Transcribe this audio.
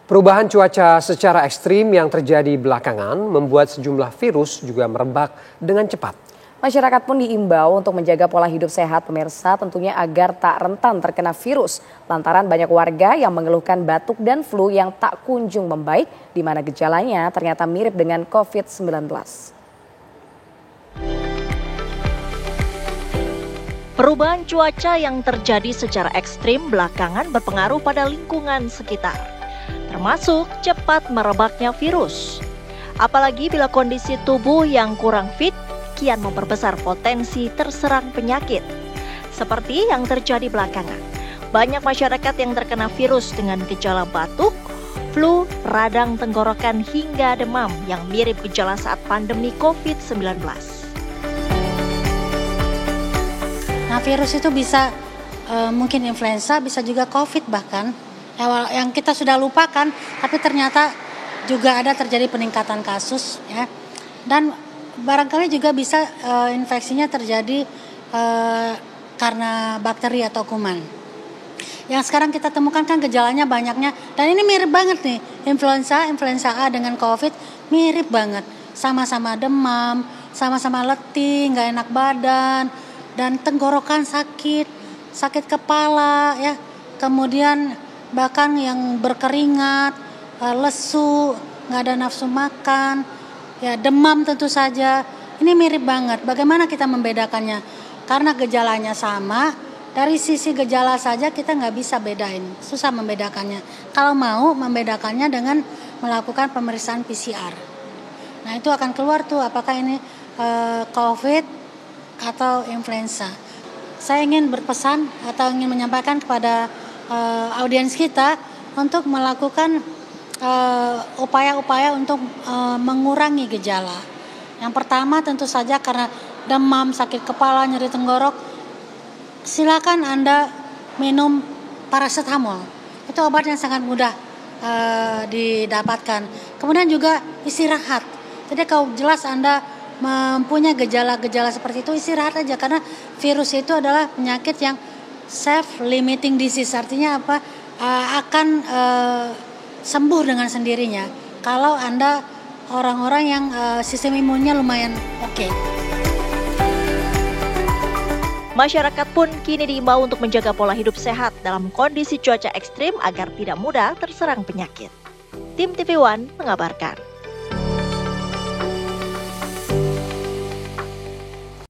Perubahan cuaca secara ekstrim yang terjadi belakangan membuat sejumlah virus juga merebak dengan cepat. Masyarakat pun diimbau untuk menjaga pola hidup sehat pemirsa tentunya agar tak rentan terkena virus. Lantaran banyak warga yang mengeluhkan batuk dan flu yang tak kunjung membaik di mana gejalanya ternyata mirip dengan COVID-19. Perubahan cuaca yang terjadi secara ekstrim belakangan berpengaruh pada lingkungan sekitar, termasuk cepat merebaknya virus. Apalagi bila kondisi tubuh yang kurang fit kian memperbesar potensi terserang penyakit. Seperti yang terjadi belakangan, banyak masyarakat yang terkena virus dengan gejala batuk, flu, radang tenggorokan hingga demam yang mirip gejala saat pandemi COVID-19. Nah, virus itu bisa mungkin influenza, bisa juga COVID bahkan yang kita sudah lupakan, tapi ternyata juga ada terjadi peningkatan kasus ya. Dan barangkali juga bisa infeksinya terjadi karena bakteri atau kuman. Yang sekarang kita temukan kan gejalanya banyaknya, dan ini mirip banget nih, influenza A dengan COVID mirip banget. Sama-sama demam, sama-sama letih, nggak enak badan, dan tenggorokan sakit kepala ya. Kemudian bahkan yang berkeringat, lesu, nggak ada nafsu makan, ya demam tentu saja. Ini mirip banget. Bagaimana kita membedakannya? Karena gejalanya sama, dari sisi gejala saja kita nggak bisa bedain, susah membedakannya. Kalau mau membedakannya dengan melakukan pemeriksaan PCR. Nah itu akan keluar tuh apakah ini COVID atau influenza. Saya ingin berpesan atau ingin menyampaikan kepada audiens kita untuk melakukan upaya-upaya untuk mengurangi gejala. Yang pertama tentu saja karena demam, sakit kepala, nyeri tenggorok, silakan Anda minum paracetamol. Itu obat yang sangat mudah didapatkan. Kemudian juga istirahat. Jadi kalau jelas Anda mempunyai gejala-gejala seperti itu, istirahat aja, karena virus itu adalah penyakit yang self-limiting disease. Artinya apa? Akan sembuh dengan sendirinya kalau Anda orang-orang yang sistem imunnya lumayan oke. Masyarakat pun kini diimbau untuk menjaga pola hidup sehat dalam kondisi cuaca ekstrim agar tidak mudah terserang penyakit. Tim TV One mengabarkan.